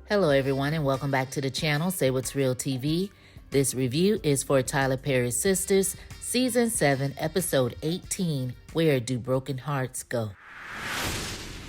Hello everyone and welcome back to the channel, Say What's Real TV. This review is for Tyler Perry's Sistas, Season 7, Episode 18, Where Do Broken Hearts Go?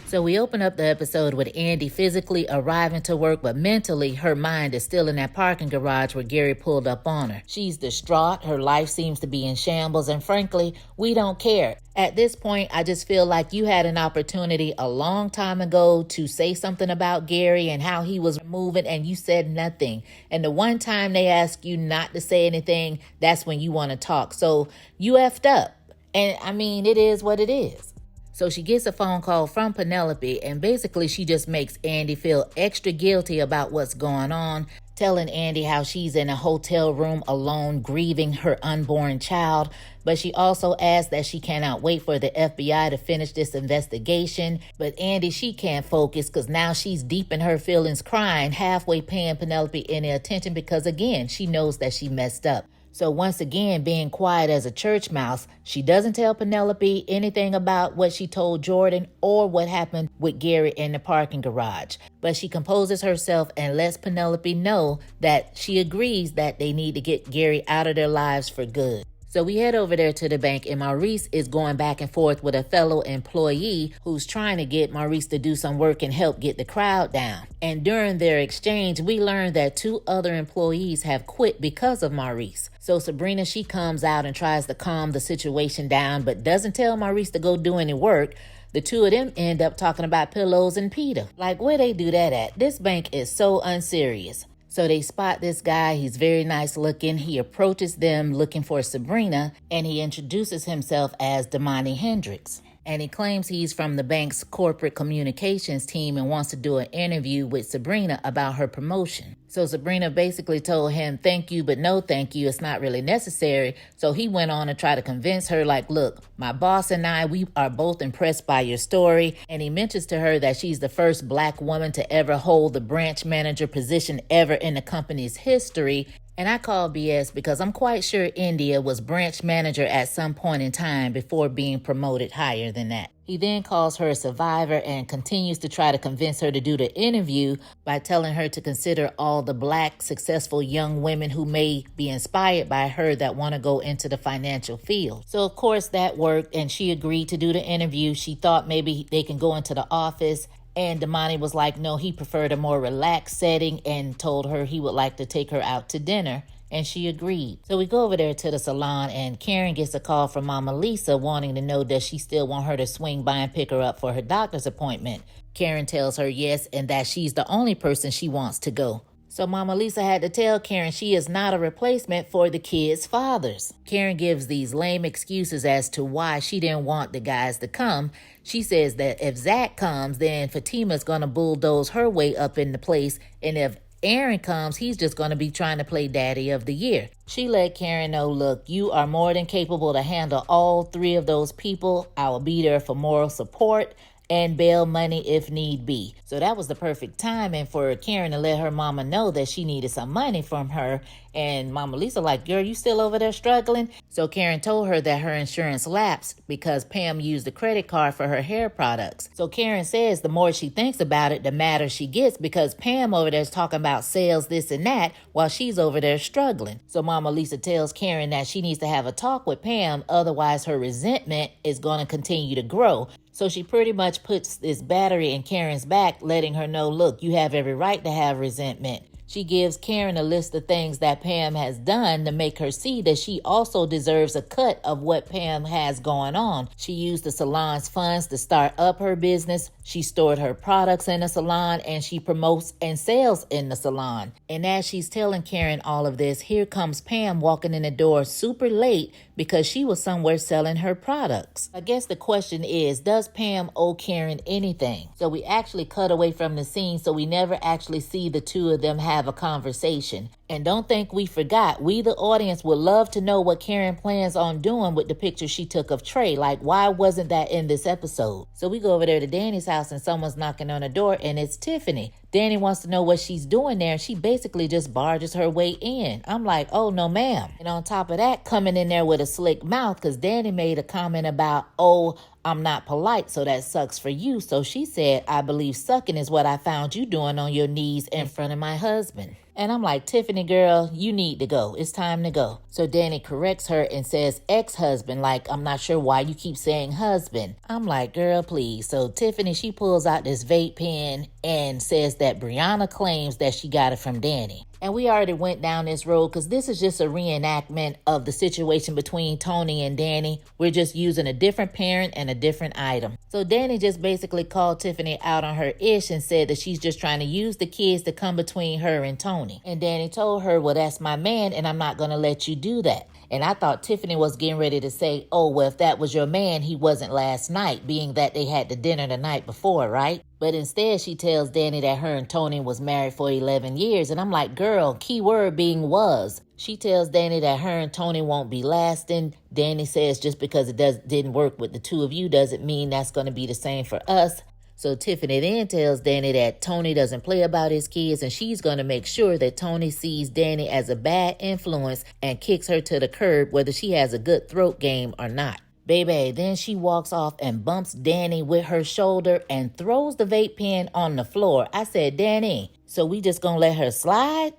So we open up the episode with Andy physically arriving to work, but mentally her mind is still in that parking garage where Gary pulled up on her. She's distraught, her life seems to be in shambles, and frankly, we don't care. At this point, I just feel like you had an opportunity a long time ago to say something about Gary and how he was moving, and you said nothing. And the one time they ask you not to say anything, that's when you want to talk. So you effed up. And I mean, it is what it is. So she gets a phone call from Penelope, and basically she just makes Andy feel extra guilty about what's going on, telling Andy how she's in a hotel room alone grieving her unborn child. But she also adds that she cannot wait for the FBI to finish this investigation. But Andy, she can't focus because now she's deep in her feelings, crying, halfway paying Penelope any attention because, again, she knows that she messed up. So once again, being quiet as a church mouse, she doesn't tell Penelope anything about what she told Jordan or what happened with Gary in the parking garage. But she composes herself and lets Penelope know that she agrees that they need to get Gary out of their lives for good. So we head over there to the bank, and Maurice is going back and forth with a fellow employee who's trying to get Maurice to do some work and help get the crowd down. And during their exchange, we learn that 2 other employees have quit because of Maurice. So Sabrina, she comes out and tries to calm the situation down, but doesn't tell Maurice to go do any work. The 2 of them end up talking about pillows and Peter. Like, where they do that at? This bank is so unserious. So they spot this guy. He's very nice looking. He approaches them looking for Sabrina, and he introduces himself as Damani Hendricks. And he claims he's from the bank's corporate communications team and wants to do an interview with Sabrina about her promotion. So Sabrina basically told him, thank you, but no thank you. It's not really necessary. So he went on to try to convince her, like, look, my boss and I, we are both impressed by your story. And he mentions to her that she's the first Black woman to ever hold the branch manager position ever in the company's history. And I call BS because I'm quite sure India was branch manager at some point in time before being promoted higher than that. He then calls her a survivor and continues to try to convince her to do the interview by telling her to consider all the Black successful young women who may be inspired by her that want to go into the financial field. So of course that worked, and she agreed to do the interview. She thought maybe they can go into the office. And Damani was like, no, he preferred a more relaxed setting, and told her he would like to take her out to dinner. And she agreed. So we go over there to the salon, and Karen gets a call from Mama Lisa wanting to know does she still want her to swing by and pick her up for her doctor's appointment. Karen tells her yes, and that she's the only person she wants to go. So Mama Lisa had to tell Karen she is not a replacement for the kids' fathers. Karen gives these lame excuses as to why she didn't want the guys to come. She says that if Zach comes, then Fatima's going to bulldoze her way up in the place. And if Aaron comes, he's just going to be trying to play Daddy of the Year. She let Karen know, look, you are more than capable to handle all 3 of those people. I will be there for moral support and bail money if need be. So that was the perfect timing for Karen to let her mama know that she needed some money from her. And Mama Lisa like, girl, you still over there struggling? So Karen told her that her insurance lapsed because Pam used the credit card for her hair products. So Karen says the more she thinks about it, the madder she gets because Pam over there is talking about sales, this and that, while she's over there struggling. So Mama Lisa tells Karen that she needs to have a talk with Pam, otherwise her resentment is going to continue to grow. So she pretty much puts this battery in Karen's back, letting her know, look, you have every right to have resentment. She gives Karen a list of things that Pam has done to make her see that she also deserves a cut of what Pam has going on. She used the salon's funds to start up her business. She stored her products in the salon, and she promotes and sells in the salon. And as she's telling Karen all of this, here comes Pam walking in the door super late because she was somewhere selling her products. I guess the question is, does Pam owe Karen anything? So we actually cut away from the scene, so we never actually see the 2 of them have a conversation. And don't think we forgot. We, the audience, would love to know what Karen plans on doing with the picture she took of Trey. Like, why wasn't that in this episode? So we go over there to Danny's house, and someone's knocking on the door, and it's Tiffany. Danny wants to know what she's doing there, and she basically just barges her way in. I'm like, oh, no, ma'am. And on top of that, coming in there with a slick mouth, because Danny made a comment about, oh, I'm not polite, so that sucks for you. So she said, I believe sucking is what I found you doing on your knees in front of my husband. And I'm like, Tiffany, girl, you need to go. It's time to go. So Danny corrects her and says ex-husband, like, I'm not sure why you keep saying husband. I'm like, girl, please. So Tiffany, she pulls out this vape pen and says that Brianna claims that she got it from Danny. And we already went down this road because this is just a reenactment of the situation between Tony and Danny. We're just using a different parent and a different item. So Danny just basically called Tiffany out on her ish and said that she's just trying to use the kids to come between her and Tony. And Danny told her, well, that's my man and I'm not going to let you do that. And I thought Tiffany was getting ready to say, oh, well, if that was your man, he wasn't last night, being that they had the dinner the night before, right? But instead, she tells Danny that her and Tony was married for 11 years. And I'm like, girl, key word being was. She tells Danny that her and Tony won't be lasting. Danny says just because it didn't work with the two of you doesn't mean that's going to be the same for us. So Tiffany then tells Danny that Tony doesn't play about his kids and she's going to make sure that Tony sees Danny as a bad influence and kicks her to the curb whether she has a good throat game or not. Baby, then she walks off and bumps Danny with her shoulder and throws the vape pen on the floor. I said, Danny, so we just gonna let her slide?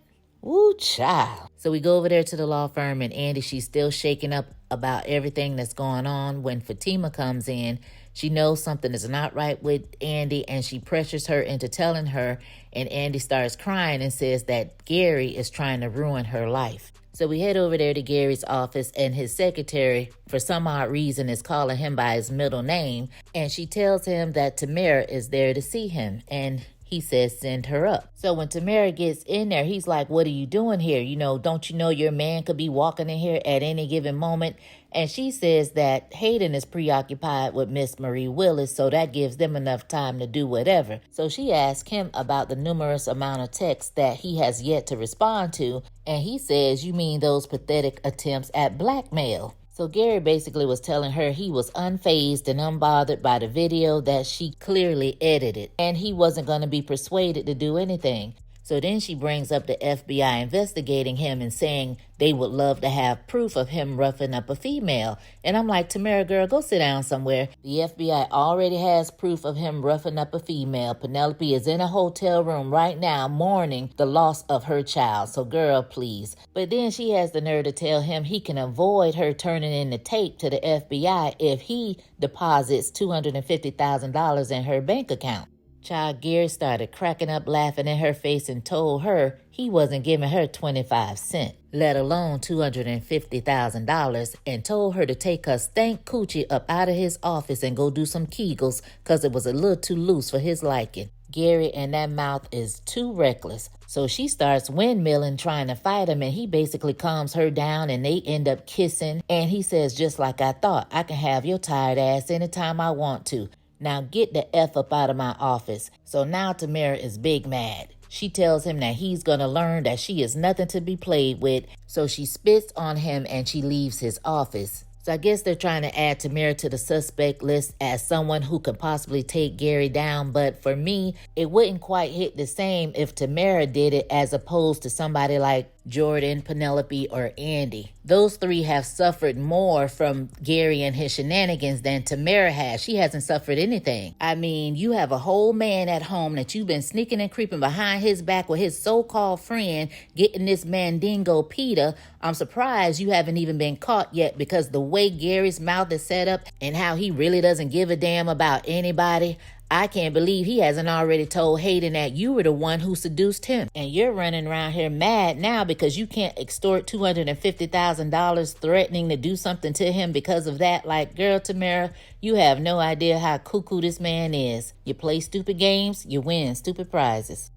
Ooh, child. So we go over there to the law firm and Andy, she's still shaking up about everything that's going on. When Fatima comes in, she knows something is not right with Andy and she pressures her into telling her, and Andy starts crying and says that Gary is trying to ruin her life. So we head over there to Gary's office and his secretary, for some odd reason, is calling him by his middle name. And she tells him that Tamara is there to see him. And he says, send her up. So when Tamara gets in there, he's like, what are you doing here? Don't you know your man could be walking in here at any given moment? And she says that Hayden is preoccupied with Miss Marie Willis, so that gives them enough time to do whatever. So she asks him about the numerous amount of texts that he has yet to respond to, and he says, you mean those pathetic attempts at blackmail? So Gary basically was telling her he was unfazed and unbothered by the video that she clearly edited, and he wasn't going to be persuaded to do anything. So then she brings up the FBI investigating him and saying they would love to have proof of him roughing up a female. And I'm like, Tamara, girl, go sit down somewhere. The FBI already has proof of him roughing up a female. Penelope is in a hotel room right now mourning the loss of her child. So girl, please. But then she has the nerve to tell him he can avoid her turning in the tape to the FBI if he deposits $250,000 in her bank account. Child, Gary started cracking up laughing in her face and told her he wasn't giving her 25 cents, let alone $250,000, and told her to take her stank coochie up out of his office and go do some Kegels because it was a little too loose for his liking. Gary and that mouth is too reckless. So she starts windmilling trying to fight him, and he basically calms her down and they end up kissing. And he says, just like I thought, I can have your tired ass anytime I want to. Now get the F up out of my office. So now Tamara is big mad. She tells him that he's going to learn that she is nothing to be played with. So she spits on him and she leaves his office. So I guess they're trying to add Tamara to the suspect list as someone who could possibly take Gary down. But for me, it wouldn't quite hit the same if Tamara did it as opposed to somebody like Jordan, Penelope, or Andy. Those three have suffered more from Gary and his shenanigans than Tamara has. She hasn't suffered anything. I mean, you have a whole man at home that you've been sneaking and creeping behind his back with his so-called friend, getting this mandingo Peter. I'm surprised you haven't even been caught yet, because the way Gary's mouth is set up and how he really doesn't give a damn about anybody, I can't believe he hasn't already told Hayden that you were the one who seduced him. And you're running around here mad now because you can't extort $250,000 threatening to do something to him because of that. Like, girl, Tamara, you have no idea how cuckoo this man is. You play stupid games, you win stupid prizes.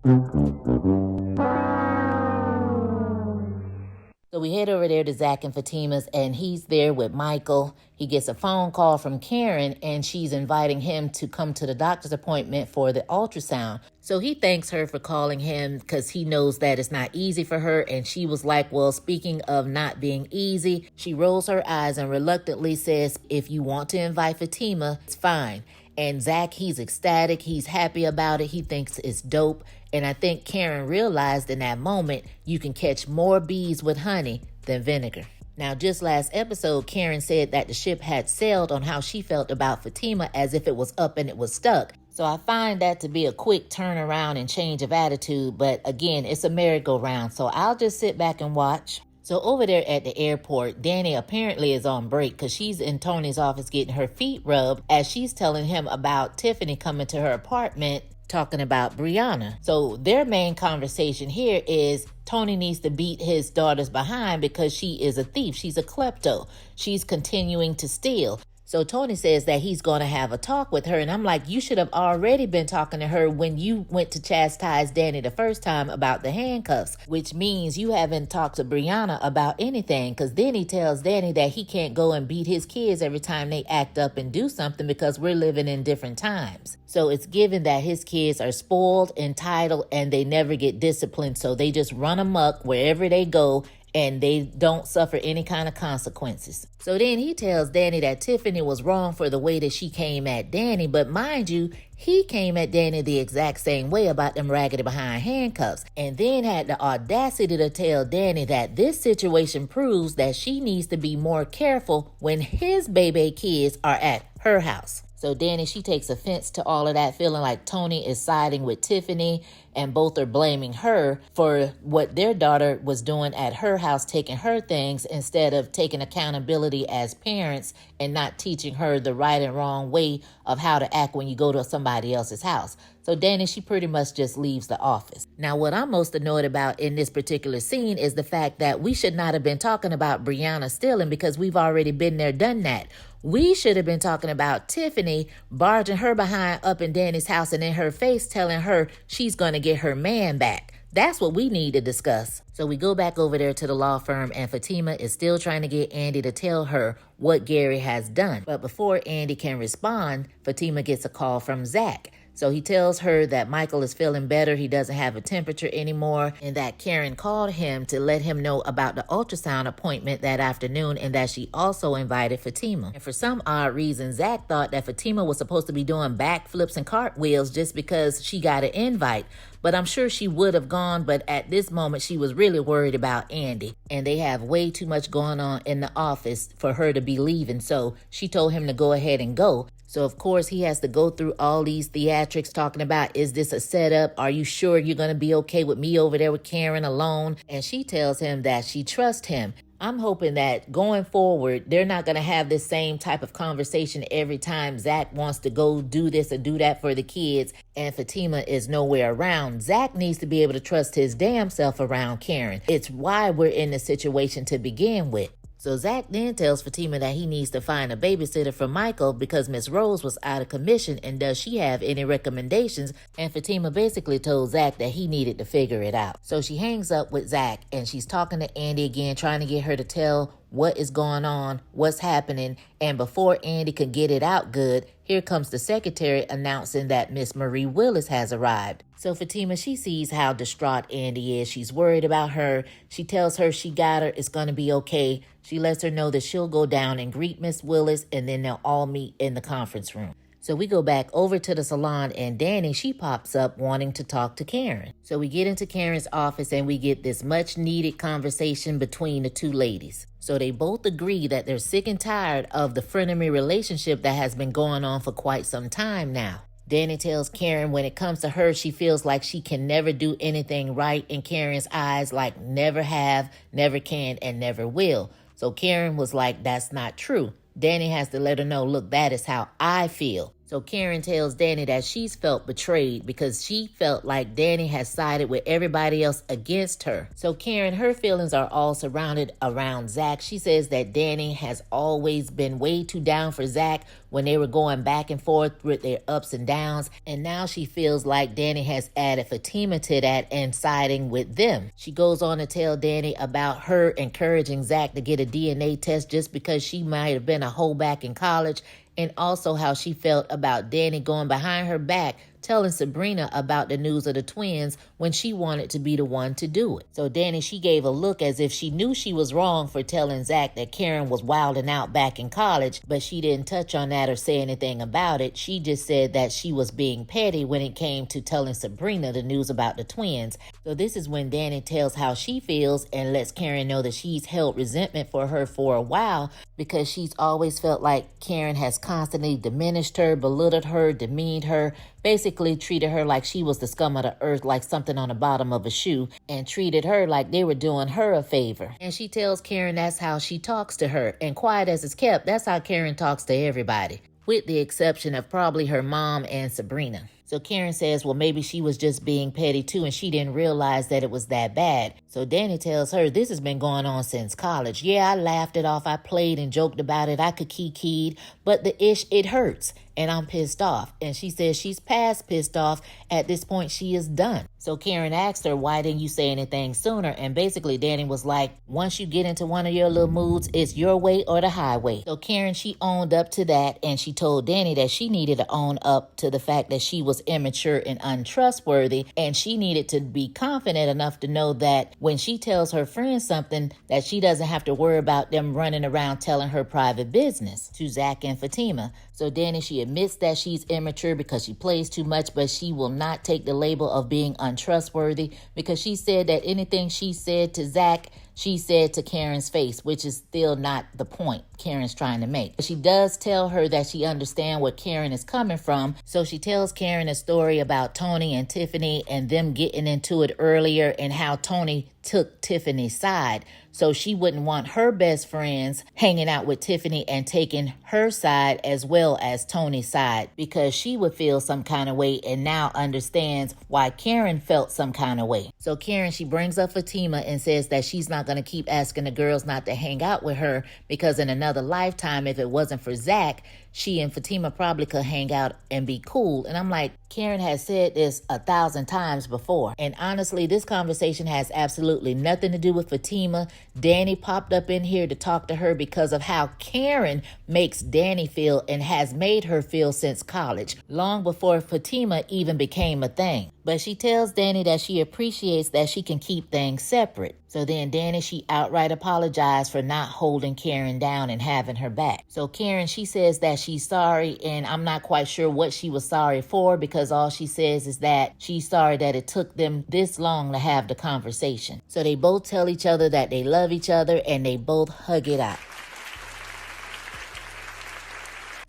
So we head over there to Zach and Fatima's, and he's there with Michael. He gets a phone call from Karen, and she's inviting him to come to the doctor's appointment for the ultrasound. So he thanks her for calling him because he knows that it's not easy for her. And she was like, well, speaking of not being easy, she rolls her eyes and reluctantly says, if you want to invite Fatima, it's fine. And Zach, he's ecstatic. He's happy about it. He thinks it's dope. And I think Karen realized in that moment you can catch more bees with honey than vinegar. Now, just last episode, Karen said that the ship had sailed on how she felt about Fatima as if it was up and it was stuck. So I find that to be a quick turnaround and change of attitude. But again, it's a merry-go-round. So I'll just sit back and watch. So over there at the airport, Danny apparently is on break because she's in Tony's office getting her feet rubbed as she's telling him about Tiffany coming to her apartment talking about Brianna. So their main conversation here is Tony needs to beat his daughters behind because she is a thief. She's a klepto. She's continuing to steal. So Tony says that he's going to have a talk with her. And I'm like, you should have already been talking to her when you went to chastise Danny the first time about the handcuffs, which means you haven't talked to Brianna about anything. Because then he tells Danny that he can't go and beat his kids every time they act up and do something because we're living in different times. So it's given that his kids are spoiled, entitled, and they never get disciplined. So they just run amok wherever they go and they don't suffer any kind of consequences. So then he tells Danny that Tiffany was wrong for the way that she came at Danny, but mind you, he came at Danny the exact same way about them raggedy behind handcuffs, and then had the audacity to tell Danny that this situation proves that she needs to be more careful when his baby kids are at her house. So Danny, she takes offense to all of that, feeling like Tony is siding with Tiffany and both are blaming her for what their daughter was doing at her house, taking her things instead of taking accountability as parents and not teaching her the right and wrong way of how to act when you go to somebody else's house. So Danny, she pretty much just leaves the office. Now, what I'm most annoyed about in this particular scene is the fact that we should not have been talking about Brianna stealing because we've already been there, done that. We should have been talking about Tiffany barging her behind up in Danny's house and in her face telling her she's going to get her man back. That's what we need to discuss. So we go back over there to the law firm and Fatima is still trying to get Andy to tell her what Gary has done. But before Andy can respond, Fatima gets a call from Zach. So he tells her that Michael is feeling better, he doesn't have a temperature anymore, and that Karen called him to let him know about the ultrasound appointment that afternoon and that she also invited Fatima. And for some odd reason, Zach thought that Fatima was supposed to be doing backflips and cartwheels just because she got an invite. But I'm sure she would have gone, but at this moment she was really worried about Andy. And they have way too much going on in the office for her to be leaving, so she told him to go ahead and go. So, of course, he has to go through all these theatrics talking about, is this a setup? Are you sure you're going to be okay with me over there with Karen alone? And she tells him that she trusts him. I'm hoping that going forward, they're not going to have this same type of conversation every time Zach wants to go do this or do that for the kids and Fatima is nowhere around. Zach needs to be able to trust his damn self around Karen. It's why we're in this situation to begin with. So Zach then tells Fatima that he needs to find a babysitter for Michael because Miss Rose was out of commission and does she have any recommendations? And Fatima basically told Zach that he needed to figure it out. So she hangs up with Zach and she's talking to Andy again, trying to get her to tell what is going on, what's happening. And before Andy can get it out good, here comes the secretary announcing that Miss Marie Willis has arrived. So Fatima, she sees how distraught Andy is. She's worried about her. She tells her she got her, it's going to be okay. She lets her know that she'll go down and greet Miss Willis and then they'll all meet in the conference room. So we go back over to the salon and Danny, she pops up wanting to talk to Karen. So we get into Karen's office and we get this much needed conversation between the two ladies. So they both agree that they're sick and tired of the frenemy relationship that has been going on for quite some time now. Danny tells Karen when it comes to her, she feels like she can never do anything right in Karen's eyes, like never have, never can, and never will. So Karen was like, that's not true. Danny has to let her know, look, that is how I feel. So Karen tells Danny that she's felt betrayed because she felt like Danny has sided with everybody else against her. So Karen, her feelings are all surrounded around Zach. She says that Danny has always been way too down for Zach when they were going back and forth with their ups and downs. And now she feels like Danny has added Fatima to that and siding with them. She goes on to tell Danny about her encouraging Zach to get a DNA test just because she might have been a hoe back in college, and also how she felt about Danny going behind her back telling Sabrina about the news of the twins when she wanted to be the one to do it. So Danny, she gave a look as if she knew she was wrong for telling Zach that Karen was wilding out back in college, but she didn't touch on that or say anything about it. She just said that she was being petty when it came to telling Sabrina the news about the twins. So this is when Danny tells how she feels and lets Karen know that she's held resentment for her for a while because she's always felt like Karen has constantly diminished her, belittled her, demeaned her, basically treated her like she was the scum of the earth, like something on the bottom of a shoe, and treated her like they were doing her a favor. And she tells Karen that's how she talks to her. And quiet as it's kept, that's how Karen talks to everybody, with the exception of probably her mom and Sabrina. So Karen says, well, maybe she was just being petty too, and she didn't realize that it was that bad. So Danny tells her, this has been going on since college. Yeah, I laughed it off. I played and joked about it. I could keyed, but it hurts, and I'm pissed off. And she says she's past pissed off. At this point, she is done. So Karen asked her, why didn't you say anything sooner? And basically Danny was like, once you get into one of your little moods, it's your way or the highway. So Karen, she owned up to that, and she told Danny that she needed to own up to the fact that she was immature and untrustworthy, and she needed to be confident enough to know that when she tells her friends something, that she doesn't have to worry about them running around telling her private business to Zach and Fatima. So Danny, she admits that she's immature because she plays too much, but she will not take the label of being untrustworthy because she said that anything she said to Zach, she said to Karen's face, which is still not the point Karen's trying to make. But she does tell her that she understands where Karen is coming from. So she tells Karen a story about Tony and Tiffany and them getting into it earlier and how Tony took Tiffany's side. So she wouldn't want her best friends hanging out with Tiffany and taking her side as well as Tony's side because she would feel some kind of way and now understands why Karen felt some kind of way. So Karen, she brings up Fatima and says that she's not going to keep asking the girls not to hang out with her because in another lifetime, if it wasn't for Zach, she and Fatima probably could hang out and be cool. And I'm like, Karen has said this 1,000 times before. And honestly, this conversation has absolutely nothing to do with Fatima. Danny popped up in here to talk to her because of how Karen makes Danny feel and has made her feel since college, long before Fatima even became a thing. But she tells Danny that she appreciates that she can keep things separate. So then Danny, she outright apologized for not holding Karen down and having her back. So Karen, she says that she's sorry, and I'm not quite sure what she was sorry for because all she says is that she's sorry that it took them this long to have the conversation. So they both tell each other that they love each other and they both hug it out.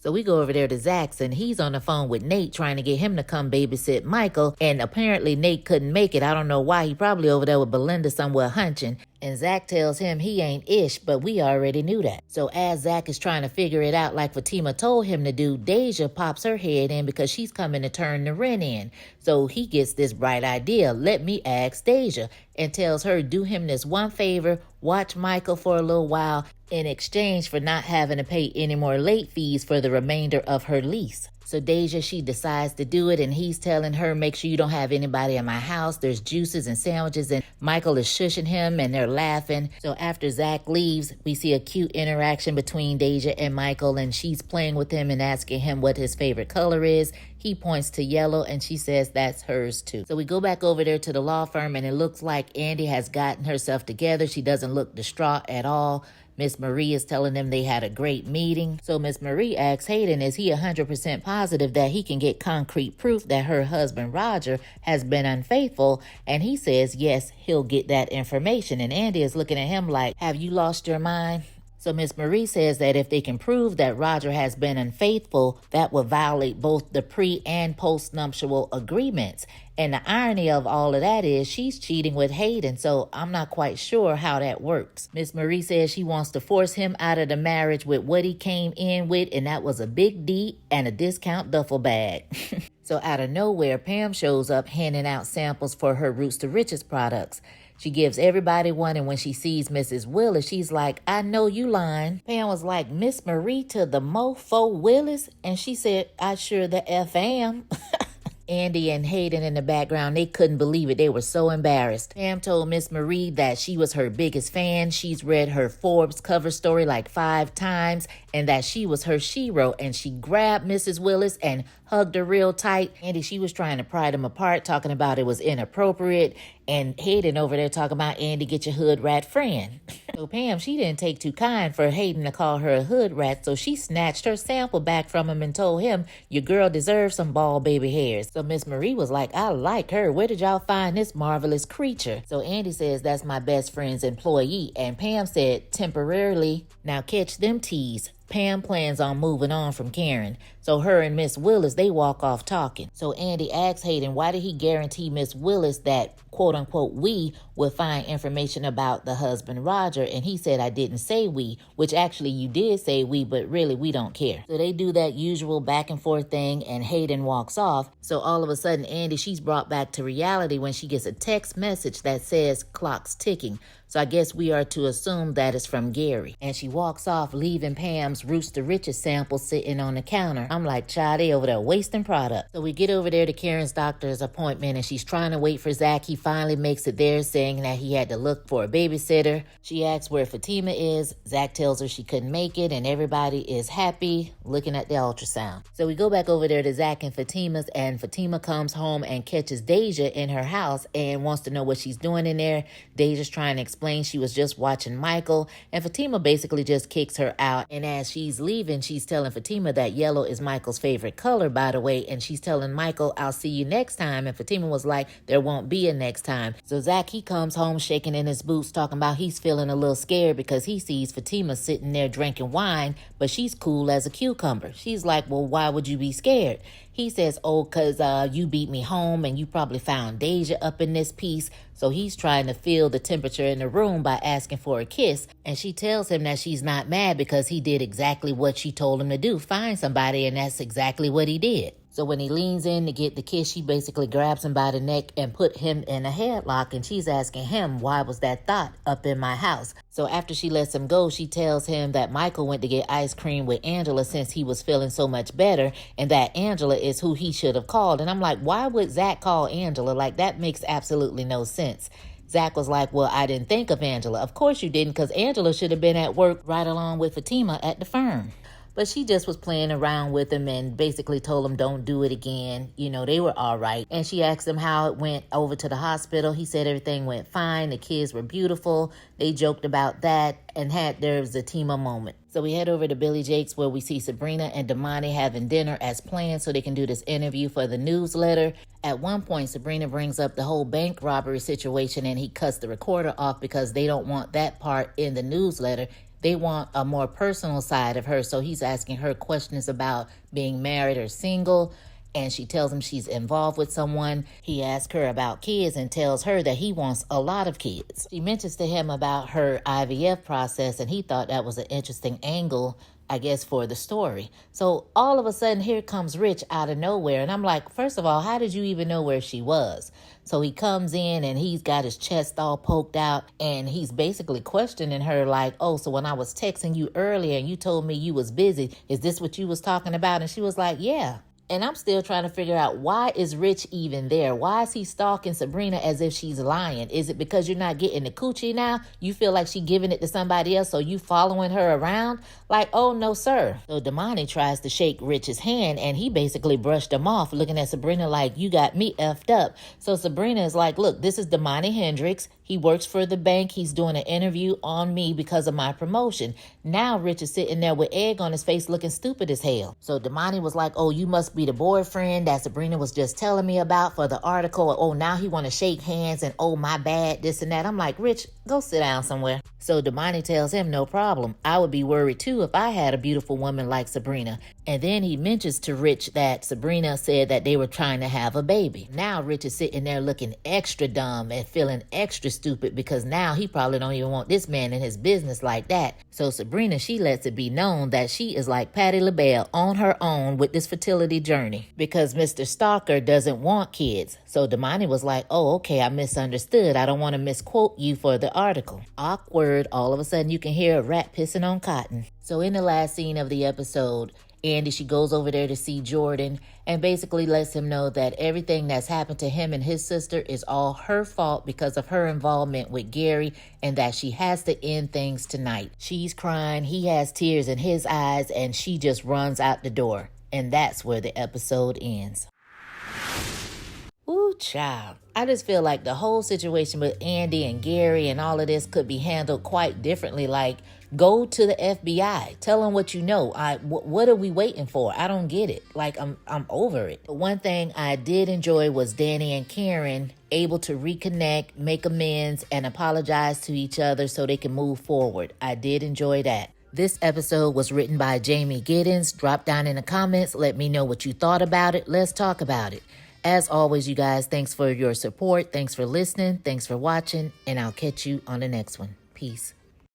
So we go over there to Zach's, and he's on the phone with Nate trying to get him to come babysit Michael. And apparently Nate couldn't make it. I don't know why. He probably over there with Belinda somewhere hunching. And Zach tells him he ain't ish, but we already knew that. So as Zach is trying to figure it out like Fatima told him to do, Deja pops her head in because she's coming to turn the rent in. So he gets this bright idea, let me ask Deja, and tells her do him this one favor, watch Michael for a little while in exchange for not having to pay any more late fees for the remainder of her lease. So Deja, she decides to do it, and he's telling her, make sure you don't have anybody in my house. There's juices and sandwiches, and Michael is shushing him, and they're laughing. So after Zach leaves, we see a cute interaction between Deja and Michael, and she's playing with him and asking him what his favorite color is. He points to yellow, and she says that's hers too. So we go back over there to the law firm, and it looks like Andy has gotten herself together. She doesn't look distraught at all. Miss Marie is telling them they had a great meeting. So Miss Marie asks Hayden, is he 100% positive that he can get concrete proof that her husband Roger has been unfaithful? And he says, yes, he'll get that information. And Andy is looking at him like, have you lost your mind? So Miss Marie says that if they can prove that Roger has been unfaithful, that would violate both the pre- and post-nuptial agreements. And the irony of all of that is she's cheating with Hayden, so I'm not quite sure how that works. Miss Marie says she wants to force him out of the marriage with what he came in with, and that was a big D and a discount duffel bag. So out of nowhere, Pam shows up handing out samples for her Roots to Riches products. She gives everybody one, and when she sees Mrs. Willis, she's like, I know you lying. Pam was like, Miss Marie to the mofo Willis? And she said, I sure the F am. Andy and Hayden in the background, they couldn't believe it. They were so embarrassed. Pam told Miss Marie that she was her biggest fan. She's read her Forbes cover story like 5 times and that she was her shero. And she grabbed Mrs. Willis and hugged her real tight. Andy, she was trying to pry them apart, talking about it was inappropriate. And Hayden over there talking about, Andy, get your hood rat friend. So Pam, she didn't take too kind for Hayden to call her a hood rat, so she snatched her sample back from him and told him, your girl deserves some bald baby hairs. So Miss Marie was like, I like her. Where did y'all find this marvelous creature? So Andy says, that's my best friend's employee. And Pam said, temporarily. Now catch them teas. Pam plans on moving on from Karen. So her and Miss Willis, they walk off talking. So Andy asks Hayden, why did he guarantee Miss Willis that, quote unquote, we would find information about the husband, Roger? And he said, I didn't say we, which actually you did say we, but really we don't care. So they do that usual back and forth thing and Hayden walks off. So all of a sudden, Andy, she's brought back to reality when she gets a text message that says clock's ticking. So I guess we are to assume that it's from Gary. And she walks off, leaving Pam's Rooster Riches sample sitting on the counter. I'm like, child, they over there wasting product. So we get over there to Karen's doctor's appointment and she's trying to wait for Zach. He finally makes it there, saying that he had to look for a babysitter. She asks where Fatima is. Zach tells her she couldn't make it and everybody is happy looking at the ultrasound. So we go back over there to Zach and Fatima's, and Fatima comes home and catches Deja in her house and wants to know what she's doing in there. Deja's trying to explain she was just watching Michael, and Fatima basically just kicks her out. And as she's leaving, she's telling Fatima that yellow is Michael's favorite color, by the way, and she's telling Michael, I'll see you next time. And Fatima was like, there won't be a next time. So Zach, he comes home shaking in his boots, talking about he's feeling a little scared because he sees Fatima sitting there drinking wine, but she's cool as a cucumber. She's like, well, why would you be scared? He says, oh, because you beat me home and you probably found Deja up in this piece. So he's trying to feel the temperature in the room by asking for a kiss. And she tells him that she's not mad because he did exactly what she told him to do, find somebody, and that's exactly what he did. So when he leans in to get the kiss, she basically grabs him by the neck and put him in a headlock, and she's asking him, why was that thought up in my house? So after she lets him go, she tells him that Michael went to get ice cream with Angela since he was feeling so much better, and that Angela is who he should have called. And I'm like, why would Zach call Angela? Like, that makes absolutely no sense. Zach was like, well, I didn't think of Angela. Of course you didn't, because Angela should have been at work right along with Fatima at the firm. But she just was playing around with him and basically told him don't do it again. You know, they were all right. And she asked him how it went over to the hospital. He said everything went fine. The kids were beautiful. They joked about that and had their Zatima moment. So we head over to Billy Jake's where we see Sabrina and Damani having dinner as planned so they can do this interview for the newsletter. At one point, Sabrina brings up the whole bank robbery situation and he cuts the recorder off because they don't want that part in the newsletter. They want a more personal side of her, so he's asking her questions about being married or single, and she tells him she's involved with someone. He asks her about kids and tells her that he wants a lot of kids. She mentions to him about her IVF process, and he thought that was an interesting angle, I guess, for the story. So all of a sudden, here comes Rich out of nowhere, and I'm like, first of all, how did you even know where she was? So he comes in and he's got his chest all poked out and he's basically questioning her like, oh, so when I was texting you earlier and you told me you was busy, is this what you was talking about? And she was like, yeah. And I'm still trying to figure out, why is Rich even there? Why is he stalking Sabrina as if she's lying? Is it because you're not getting the coochie now? You feel like she giving it to somebody else, so you following her around? Like, oh, no, sir. So Damani tries to shake Rich's hand, and he basically brushed him off, looking at Sabrina like, you got me effed up. So Sabrina is like, look, this is Damani Hendricks. He works for the bank. He's doing an interview on me because of my promotion. Now Rich is sitting there with egg on his face looking stupid as hell. So Damani was like, oh, you must be the boyfriend that Sabrina was just telling me about for the article. Oh, now he want to shake hands and oh, my bad, this and that. I'm like, Rich, go sit down somewhere. So Damani tells him, no problem. I would be worried too if I had a beautiful woman like Sabrina. And then he mentions to Rich that Sabrina said that they were trying to have a baby. Now Rich is sitting there looking extra dumb and feeling extra stupid because now he probably don't even want this man in his business like that. So Sabrina, she lets it be known that she is like Patti LaBelle on her own with this fertility journey because Mr. Stalker doesn't want kids. So Damani was like, oh, okay, I misunderstood. I don't want to misquote you for the article. Awkward. All of a sudden you can hear a rat pissing on cotton. So in the last scene of the episode, Andy, she goes over there to see Jordan and basically lets him know that everything that's happened to him and his sister is all her fault because of her involvement with Gary and that she has to end things tonight. She's crying, he has tears in his eyes, and she just runs out the door. And that's where the episode ends. Ooh, child. I just feel like the whole situation with Andy and Gary and all of this could be handled quite differently. Like, go to the FBI. Tell them what you know. What are we waiting for? I don't get it. Like, I'm over it. But one thing I did enjoy was Danny and Karen able to reconnect, make amends, and apologize to each other so they can move forward. I did enjoy that. This episode was written by Jamey Giddens. Drop down in the comments. Let me know what you thought about it. Let's talk about it. As always, you guys, thanks for your support. Thanks for listening. Thanks for watching. And I'll catch you on the next one. Peace.